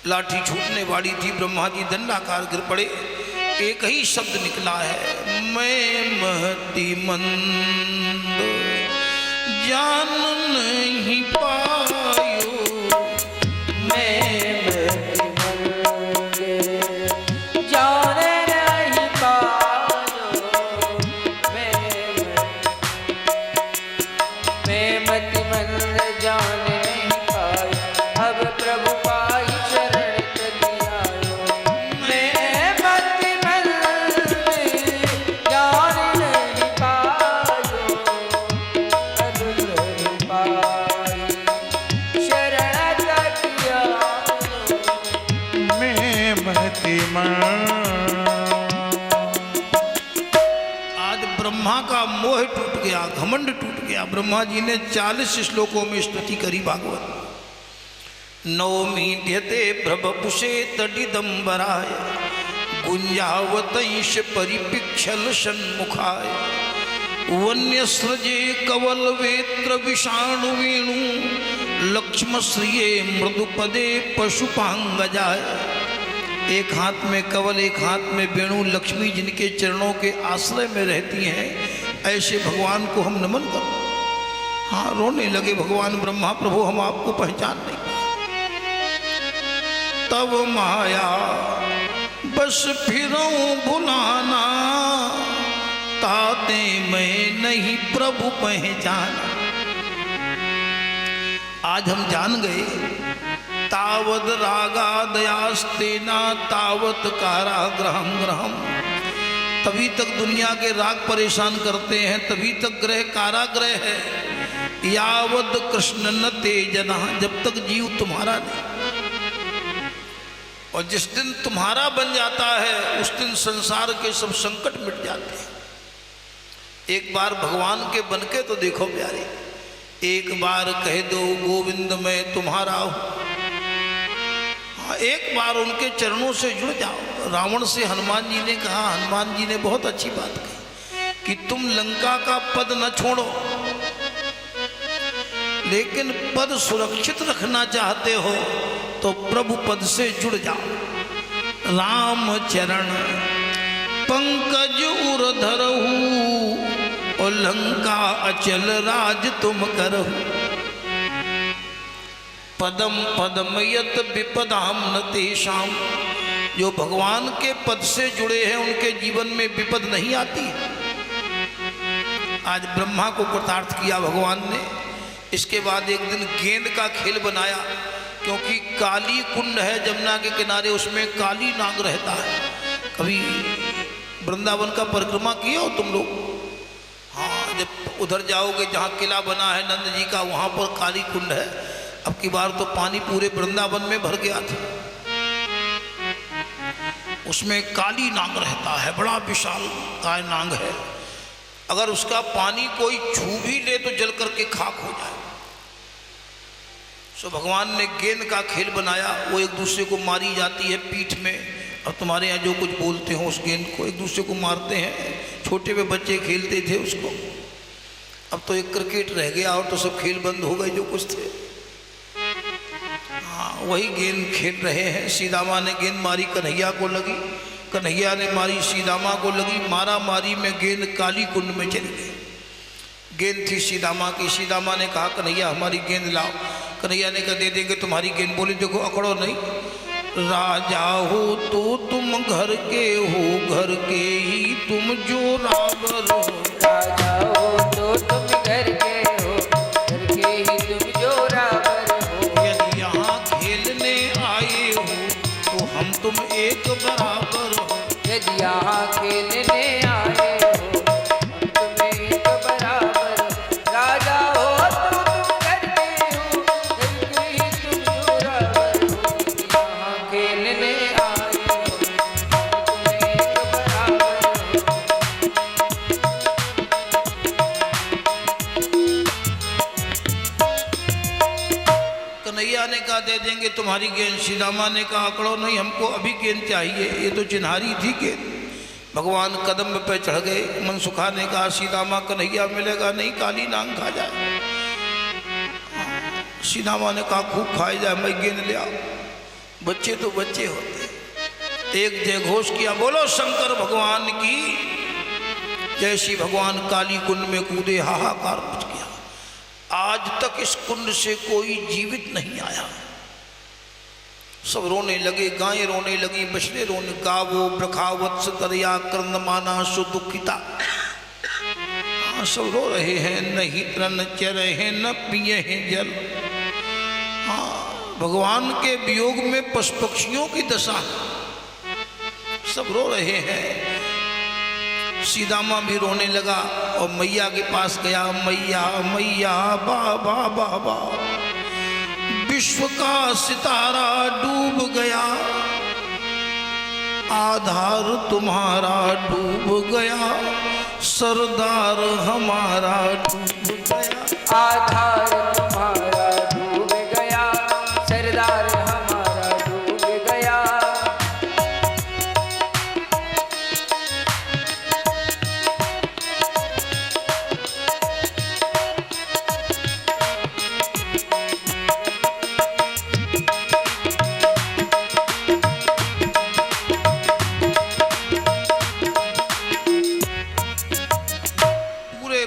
लाठी छूटने वाली थी। ब्रह्मा जी दंडाकार गिर पड़े। एक ही शब्द निकला है, मैं महती मंद जान नहीं पायो। मैं महती मंद जान नहीं पायो। मैं महती मंद जान नहीं पायो। अब प्रभु पाई शरण तजी आयो। मैं महती मंद जान नहीं पायो। अब प्रभु पाई शरण तजी आयो। मैं महती आज ब्रह्मा का मोह टूट गया, घमंड टूट गया। ब्रह्मा जी ने 40 श्लोकों में स्तुति करी भागवत। नवमीड्यते प्रभपुषे तडिदंबराय गुंजावतैष परिपिक्षल सन्मुखाय वन्यस्रजे कवल वेत्र विषाणु वेणु लक्ष्मश्रिये मृदुपदे पशुपांगजाय। एक हाथ में कवल, एक हाथ में वेणु, लक्ष्मी जिनके चरणों के आश्रय में रहती हैं, ऐसे भगवान को हम नमन करो। हाँ, रोने लगे भगवान ब्रह्मा, प्रभु हम आपको पहचान नहीं पाए। तब माया बस फिरूं भुलाना, ताते मैं नहीं प्रभु पहचाना। आज हम जान गए, तावद रागादयास्तेना तावत कारागृहम ग्रहम। तभी तक दुनिया के राग परेशान करते हैं, तभी तक ग्रह कारागृह है। यावद कृष्ण न तेजना, जब तक जीव तुम्हारा नहीं। और जिस दिन तुम्हारा बन जाता है, उस दिन संसार के सब संकट मिट जाते हैं। एक बार भगवान के बनके तो देखो प्यारे, एक बार कह दो गोविंद मैं तुम्हारा हूं। एक बार उनके चरणों से जुड़ जाओ। रावण से हनुमान जी ने कहा, हनुमान जी ने बहुत अच्छी बात कही कि तुम लंका का पद न छोड़ो, लेकिन पद सुरक्षित रखना चाहते हो तो प्रभु पद से जुड़ जाओ। राम चरण पंकज उर धरहु और लंका अचल राज तुम करहु। पदम पदम यत विपदाम न तेषाम। जो भगवान के पद से जुड़े हैं, उनके जीवन में विपद नहीं आती। आज ब्रह्मा को कृतार्थ किया भगवान ने। इसके बाद एक दिन गेंद का खेल बनाया, क्योंकि काली कुंड है जमुना के किनारे, उसमें काली नाग रहता है। कभी वृंदावन का परिक्रमा किए हो तुम लोग? हाँ, जब उधर जाओगे जहाँ किला बना है नंद जी का, वहाँ पर काली कुंड है। अब की बार तो पानी पूरे वृंदावन में भर गया था। उसमें काली नाग रहता है, बड़ा विशाल काय नाग है। अगर उसका पानी कोई छू भी ले तो जल करके खाक हो जाए। सो भगवान ने गेंद का खेल बनाया। वो एक दूसरे को मारी जाती है पीठ में। अब तुम्हारे यहाँ जो कुछ बोलते हो, उस गेंद को एक दूसरे को मारते हैं। छोटे में बच्चे खेलते थे उसको। अब तो एक क्रिकेट रह गया और तो सब खेल बंद हो गए जो कुछ थे। हाँ, वही गेंद खेल रहे हैं। सीदामा ने गेंद मारी, कन्हैया को लगी। कन्हैया ने मारी, सीदामा को लगी। मारा मारी में गेंद काली कुंड में चली गई। गेंद थी सीदामा की। सीदामा ने कहा कन्हैया हमारी गेंद लाओ। कन्हैया ने कहा दे देंगे तुम्हारी गेंद। बोले देखो अकड़ो नहीं, राजा हो तो तुम घर के हो, घर के ही तुम जो रावर हो। राजा हो तो तुम घर के हो, घर के ही तुम जो रावर हो। यदि यहाँ खेलने आए हो तो हम तुम एक बराबर हो। यदि यहाँ खेलने आए हो हम तुम एक बराबर हो। राजा हो तो तुम घर के हो, घर के ही तुम जो रावर हो। यहाँ खेलने आए हो हम तुम एक बराबर हो। कन्हैया ने कहा दे देंगे तुम्हारी गेंद। सीदामा ने कहा अकड़ो नहीं, हमको अभी गेंद चाहिए। ये तो चिन्हारी थी गेंद। भगवान कदम पे चढ़ गए। मनसुखा ने कहा सीदामा कन्हैया मिलेगा नहीं, काली नांग खा जाए। सीदामा ने कहा खूब खाई जाए, मैं गेंद ले आओ। बच्चे तो बच्चे होते। एक जय घोष किया, बोलो शंकर भगवान की। जैसी भगवान काली कुंड में कूदे हाहाकार मच गया। आज तक इस कुंड से कोई जीवित नहीं आया। सब रोने लगे, गायें रोने लगी, बछड़े रोने, गावो ब्रखावत्स तरया क्रंदमाना सुदुखिता। सब रो रहे हैं, नहीं तन चरे हैं न पिए हैं जल। हाँ, भगवान के वियोग में पशु पक्षियों की दशा, सब रो रहे हैं। सीदामा भी रोने लगा और मैया के पास गया, मैया मैया बाबा बाबा, विश्व का सितारा डूब गया, आधार तुम्हारा डूब गया, सरदार हमारा डूब गया। आधार तुम्हारा डूब गया, सरदार हमारा डूब गया।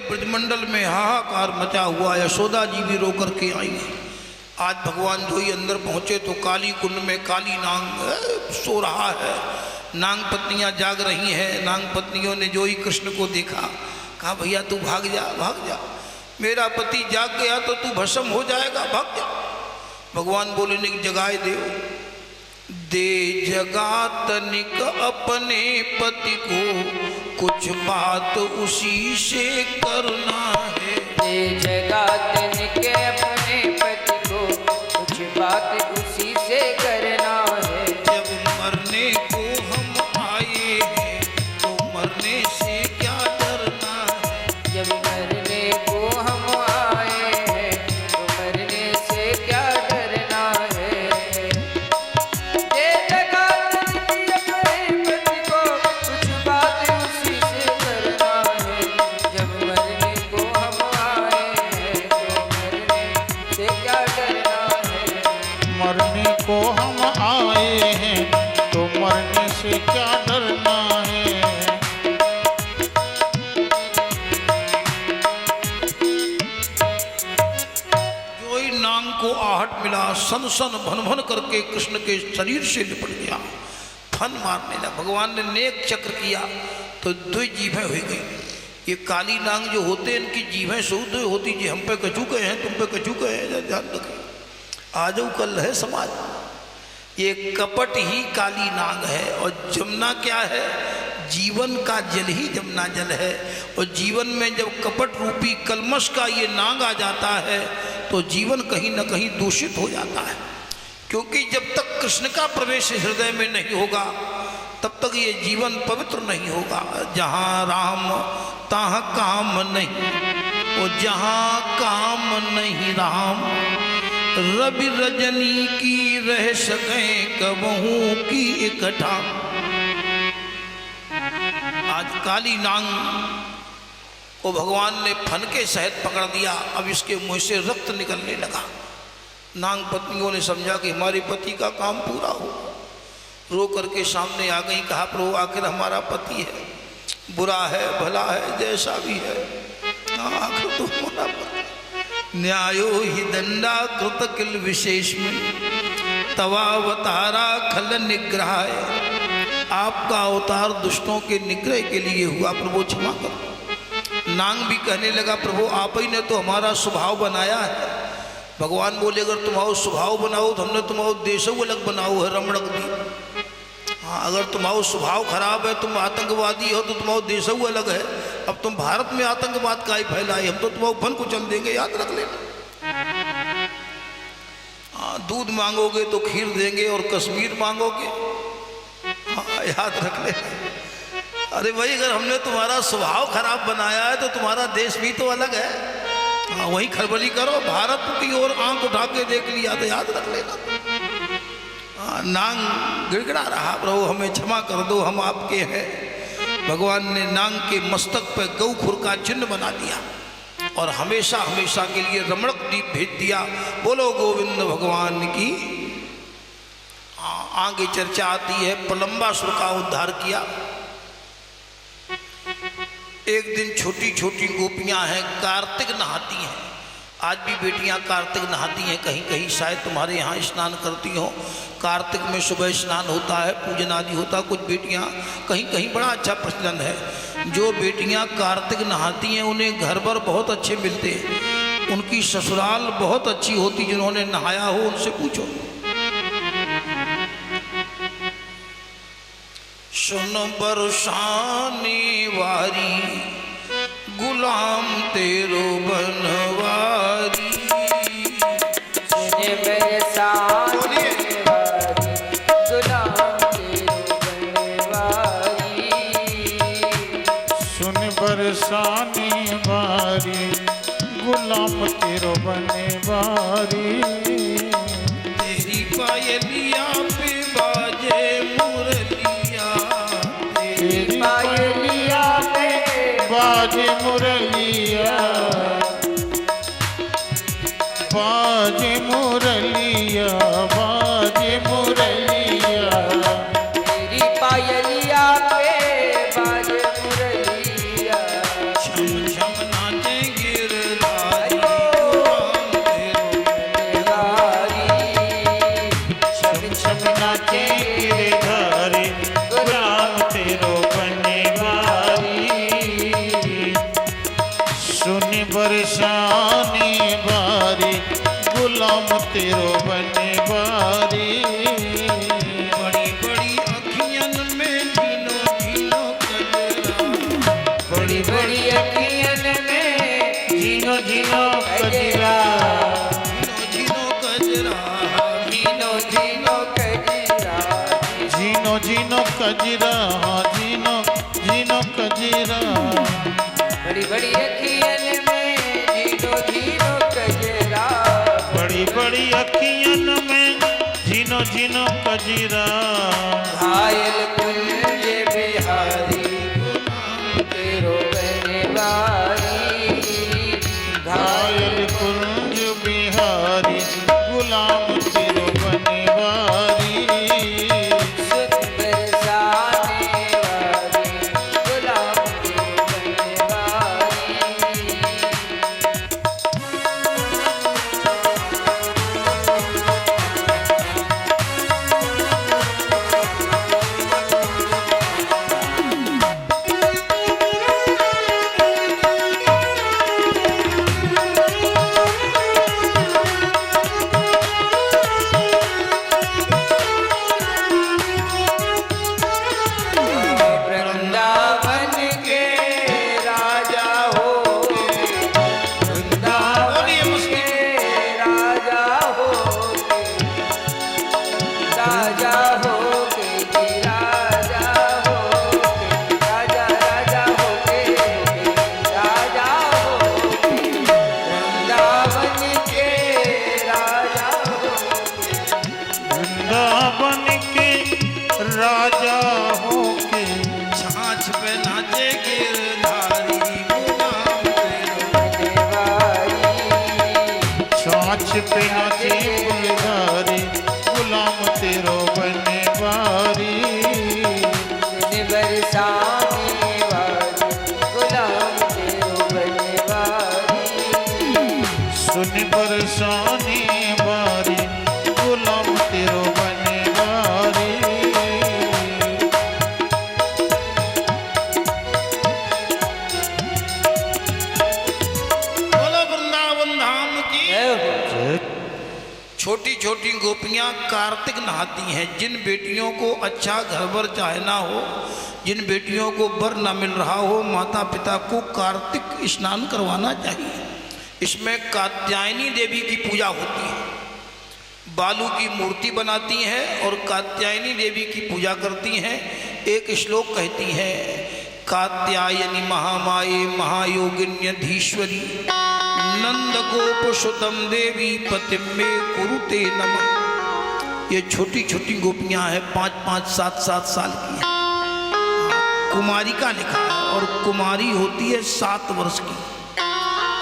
ब्रजमंडल में हाहाकार मचा हुआ। यशोदा जी भी रो करके आई है। आज भगवान जो ही अंदर पहुंचे तो काली कुंड में काली नांग सो रहा है। नांग पत्नियां जाग रही हैं। नांग पत्नियों ने जो ही कृष्ण को देखा, कहा भैया तू भाग जा, भाग जा, मेरा पति जाग गया तो तू भस्म हो जाएगा, भाग जा। भगवान बोले ने जगाए दे, दे जगा तनिक अपने पति को, कुछ बात उसी से करना है। दे जगा तनिक अपने पति को, कुछ बात उसी से करना है। जब मरने को हम आए हैं तो मरने से क्या डरना है। जब मरने को हम आए हैं तो मरने से क्या डरना है। दे जगा तनिक अपने पति को, कुछ बात उसी से करना है। जब मरने को हम आए हैं तो मरने से क्या डरना है। मरने को हम आए हैं तो मरने से क्या डरना है। जो ही नांग को आहट मिला, सन सन भन भन करके कृष्ण के शरीर से लिपट गया, फन मारने लगा। भगवान ने नेक चक्र किया तो दो जीभें हो गई। ये काली नांग जो होते हैं इनकी जीभें शुद्ध होती जी, हम पे कछू गए हैं, तुम पे कछू गए हैं, ध्यान रखें। आज कल है समाज, ये कपट ही काली नाग है। और जमुना क्या है, जीवन का जल ही जमुना जल है। और जीवन में जब कपट रूपी कलमश का ये नाग आ जाता है तो जीवन कहीं न कहीं दूषित हो जाता है। क्योंकि जब तक कृष्ण का प्रवेश हृदय में नहीं होगा तब तक ये जीवन पवित्र नहीं होगा। जहाँ राम तहाँ काम नहीं, और जहाँ काम नहीं राम, रवि रजनी की रह सके कबहू की इकट्ठा। आज काली नांग को भगवान ने फन के सहित पकड़ दिया। अब इसके मुंह से रक्त निकलने लगा। नांग पत्नियों ने समझा कि हमारे पति का काम पूरा हो, रो करके सामने आ गई। कहा प्रभु आखिर हमारा पति है, बुरा है भला है जैसा भी है, आखिर तो हमारा पति। न्यायो ही दंडा कृत किल विशेष में, तवावतारा खल निग्रह। आपका अवतार दुष्टों के निग्रह के लिए हुआ, प्रभु क्षमा करो। नांग भी कहने लगा प्रभु आप ही ने तो हमारा स्वभाव बनाया है। भगवान बोले अगर तुम्हारा स्वभाव बनाओ तो हमने तुम्हारा देश अलग बनाओ है, रमणक दी। हाँ, अगर तुम्हारा स्वभाव खराब है, तुम आतंकवादी हो तो तुम्हारा देश अलग है। अब तुम भारत में आतंकवाद का ही फैलाए, हम तो तुम्हारा फन को चल देंगे, याद रख लेना। हाँ, दूध मांगोगे तो खीर देंगे और कश्मीर मांगोगे, हाँ याद रख लेना। अरे भाई अगर हमने तुम्हारा स्वभाव खराब बनाया है तो तुम्हारा देश भी तो अलग है। हाँ, वही खरबली करो, भारत की ओर आंख उठा के देख लिया तो याद रख लेना। हाँ, नांग गिड़गिड़ा रहा प्रभु हमें क्षमा कर दो, हम आपके हैं। भगवान ने नांग के मस्तक पर गौ खुर का चिन्ह बना दिया और हमेशा हमेशा के लिए रमणक दीप भेज दिया। बोलो गोविंद भगवान की। आगे चर्चा आती है प्रलंबासुर का उद्धार किया। एक दिन छोटी छोटी गोपियां हैं, कार्तिक नहाती हैं। आज भी बेटियां कार्तिक नहाती हैं, कहीं कहीं शायद तुम्हारे यहाँ स्नान करती हो। कार्तिक में सुबह स्नान होता है, पूजन आदि होता है। कुछ बेटियां कहीं कहीं बड़ा अच्छा प्रचलन है। जो बेटियां कार्तिक नहाती हैं उन्हें घर भर बहुत अच्छे मिलते हैं, उनकी ससुराल बहुत अच्छी होती। जिन्होंने नहाया हो उनसे पूछो। सुन बरसाने वारी गुलाम तेरो बनवारी। सुन बरसाने वारी गुलाम तेरो बनवारी। सुन बरसाने वारी गुलाम तेरो बनवारी। तेरी पायलिया पे बाजे मुरलिया, तेरी पायलिया पे बाजे मुरलिया, बाजे मुरलिया, बाजे मुरलिया। तेरी पायलिया पे बाजे मुरलिया। छम छम नाचे गिरधारी गुलाम तेरो बनवारी। छम छम नाचे गिरधारी गुलाम तेरो बनवारी। सुन बरसाने वारी गुलाम तेरो बनवारी। बड़ी बड़ी अखियन में झीनो झीनो कजरा, बड़ी बड़ी अखियन में झीनो झीनो कजरा, झीनो कजरा, झीनो झीनो कजरा। झीनो झीनो कजरा, झीनो झीनो कजरा। बड़ी बड़ी अखियन में झीनो झीनो कजरा। बड़ी बड़ी अखियन में झीनो झीनो कजरा। घायल कुंज बिहारी गुलाम तेरो बनवारी। घायल कुंज बिहारी गुलाम तेरो बनवारी। सुन बरसाने वारी गुलाम तेरो बनवारी। वृंदावन के राजा हो, वृंदावन के राजा हो, राजा हो के जी राजा हो के, राजा राजा हो के राजा हो के। वृंदावन के राजा हो, वृंदावन के राजा होके छाछ पे नाचे गिरधारी गुलाम तेरो बनवारी। छाछ पे नाचे फुलधारी गुलाम तेरो बनवारी। सुन बरसाने वारी गुलाम तेरो बनवारी। सुन बरसाने वारी गुलाम तेरो बनवारी। बोलो वृंदावन धाम की। जय हो। छोटी छोटी गोपियां कार्तिक नहाती हैं। जिन बेटियों को अच्छा घर बर चाहना हो, जिन बेटियों को बर न मिल रहा हो, माता पिता को कार्तिक स्नान करवाना चाहिए। इसमें कात्यायनी देवी की पूजा होती है। बालू की मूर्ति बनाती हैं और कात्यायनी देवी की पूजा करती हैं। एक श्लोक कहती है, कात्यायनी महामाये महायोगिन्यधीश्वरी नंद गोप सुतम देवी पतिम में कुरुते नमः। ये छोटी छोटी गोपियां हैं, 5-5, 7-7 साल की हैं। कुमारिका लिखा है और कुमारी होती है 7 वर्ष की।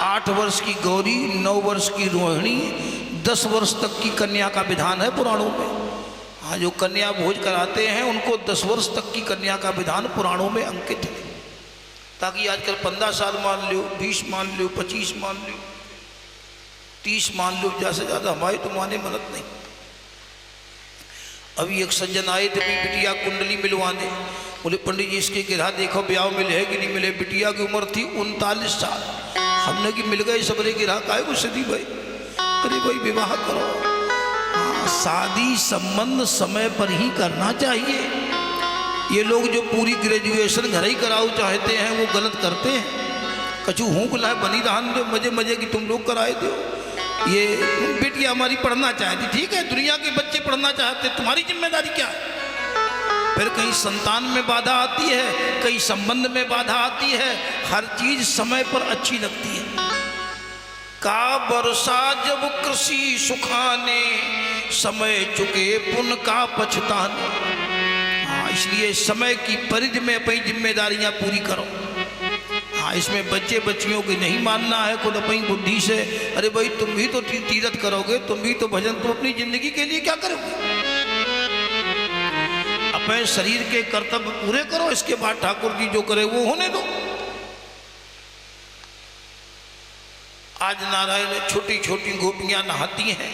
8 वर्ष की गौरी, 9 वर्ष की रोहिणी, 10 वर्ष तक की कन्या का विधान है पुराणों में। हाँ, जो कन्या भोज कराते हैं उनको 10 वर्ष तक की कन्या का विधान पुराणों में अंकित है, ताकि आजकल 15 साल मान लो, 20 मान लो, 25 मान लो, 30 मान लो, ज़्यादा से ज़्यादा हमारी तो माने मनत नहीं। अभी एक सज्जन आए थे अपनी बिटिया कुंडली मिलवाने, बोले पंडित जी इसके गिरहा देखो ब्याह मिले है कि नहीं मिले। बिटिया की उम्र थी 39 साल। हमने कि मिल गए सबरे गिरहा, काहे को सदी भाई, अरे भाई विवाह करो। हाँ, शादी संबंध समय पर ही करना चाहिए। ये लोग जो पूरी ग्रेजुएशन घर ही कराओ चाहते हैं वो गलत करते हैं। कछु हूँ बुलाए बनी रहन दो, मजे मजे की तुम लोग कराए दो। ये बेटी हमारी पढ़ना चाहती, ठीक है, दुनिया के बच्चे पढ़ना चाहते, तुम्हारी जिम्मेदारी क्या है? फिर कहीं संतान में बाधा आती है, कहीं संबंध में बाधा आती है। हर चीज समय पर अच्छी लगती है। का बरसा जब कृषि सुखाने, समय चुके पुन का पछताने। हाँ, इसलिए समय की परिधि में अपनी जिम्मेदारियां पूरी करो। हाँ, इसमें बच्चे बच्चियों की नहीं मानना है, खुद अपनी बुद्धि से। अरे भाई तुम भी तो तीरथ करोगे, तुम भी तो भजन, तुम अपनी जिंदगी के लिए क्या करोगे? अपने शरीर के कर्तव्य पूरे करो, इसके बाद ठाकुर जी जो करे वो होने दो। आज नारायण छोटी छोटी गोपियां नहाती हैं।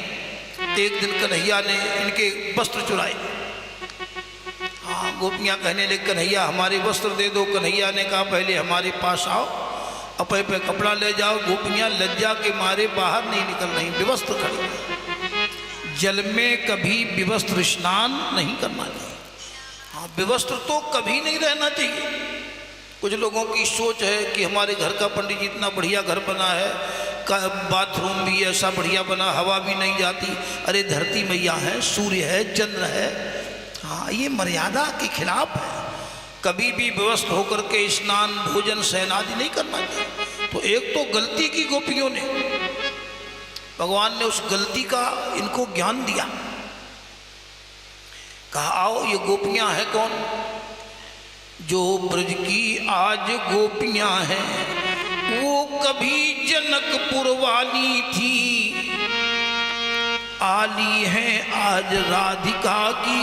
एक दिन कन्हैया ने इनके वस्त्र चुराए। हाँ, गोपियां कहने लगी कन्हैया हमारे वस्त्र दे दो। कन्हैया ने कहा पहले हमारे पास आओ, अपने पे कपड़ा ले जाओ। गोपियां लज्जा के मारे बाहर नहीं निकल रही, विवस्त्र खड़ी। जल में कभी विवस्त्र स्नान नहीं करना चाहिए। हाँ, विवस्त्र तो कभी नहीं रहना चाहिए। कुछ लोगों की सोच है कि हमारे घर का पंडित जी इतना बढ़िया घर बना है, बाथरूम भी ऐसा बढ़िया बना, हवा भी नहीं जाती। अरे धरती मैया है, सूर्य है, चंद्र है। हाँ, ये मर्यादा के खिलाफ है। कभी भी व्यवस्थ होकर के स्नान भोजन शयन आदि नहीं करना चाहिए। तो एक तो गलती की गोपियों ने, भगवान ने उस गलती का इनको ज्ञान दिया। कहा आओ ये गोपियां हैं कौन? जो ब्रज की आज गोपियां हैं वो कभी जनकपुर वाली थी, आली हैं आज राधिका की,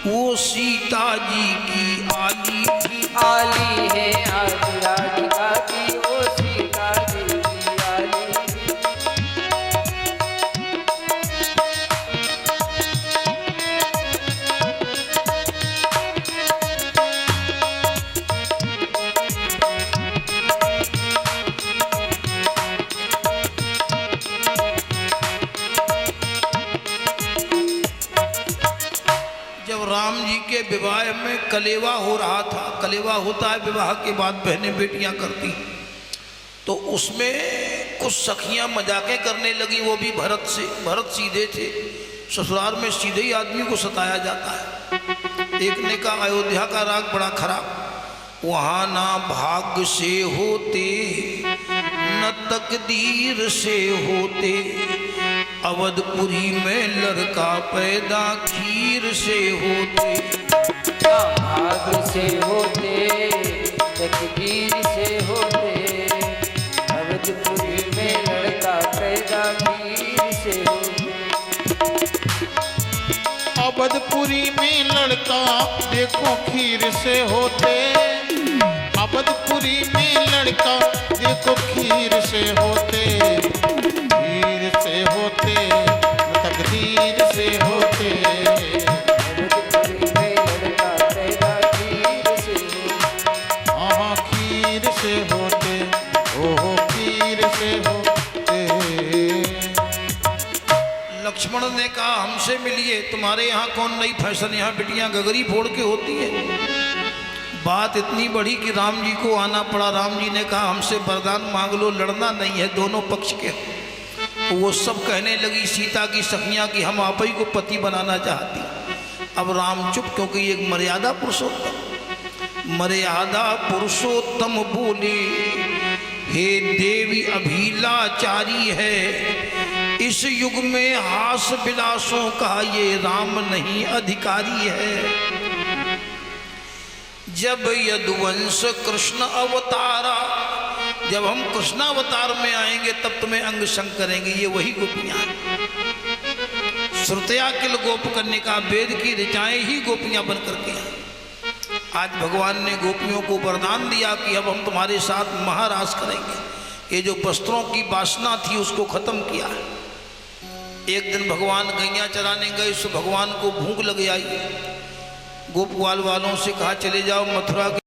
वो सीता जी की आली थी। आली है आज राधिका की, वो सीता जी की आली थी। राम जी के विवाह में कलेवा हो रहा था। कलेवा होता है विवाह के बाद, बहनें बेटियां करती। तो उसमें कुछ सखियां मजाकें करने लगी, वो भी भरत से। भरत सीधे थे, ससुराल में सीधे ही आदमी को सताया जाता है। एक ने कहा अयोध्या का राग बड़ा खराब, वहाँ ना भाग्य से होते न तकदीर से होते, अवधपुरी में लड़का पैदा खीर से होते। भाग्य से होते तकदीर से होते, अवधपुरी में लड़का पैदा खीर से होते। अवधपुरी में लड़का देखो खीर से होते, अवधपुरी में लड़का देखो खीर से होते, खीर से होते तकदीर से होते। अवधपुरी में लड़का पैदा खीर से होते। हाँ खीर से होते, ओहो खीर से होते। लक्ष्मण ने कहा हमसे मिलिए, तुम्हारे यहाँ कौन नई फैशन, यहाँ बिटियां गगरी फोड़ के होती है। बात इतनी बड़ी कि राम जी को आना पड़ा। राम जी ने कहा हमसे वरदान मांग लो, लड़ना नहीं है, दोनों पक्ष के। तो वो सब कहने लगी सीता की सखियां कि हम आप ही को पति बनाना चाहती। अब राम चुप, क्योंकि एक मर्यादा पुरुषोत्तम, मर्यादा पुरुषोत्तम बोले हे देवी अभिलाचारी है, इस युग में हास विलासों का ये राम नहीं अधिकारी है। जब यदुवंश कृष्ण अवतारा, जब हम कृष्ण अवतार में आएंगे तब तुम्हें अंग संग करेंगे। ये वही गोपियां हैं। श्रुतया किल गोप कन्या, वेद की ऋचाएं ही गोपियां बन करके आए। आज भगवान ने गोपियों को वरदान दिया कि अब हम तुम्हारे साथ महारास करेंगे। ये जो वस्त्रों की वासना थी उसको खत्म किया है। एक दिन भगवान गैया चराने गए, सो भगवान को भूख लग आई। गोपवाल वालों से कहा चले जाओ मथुरा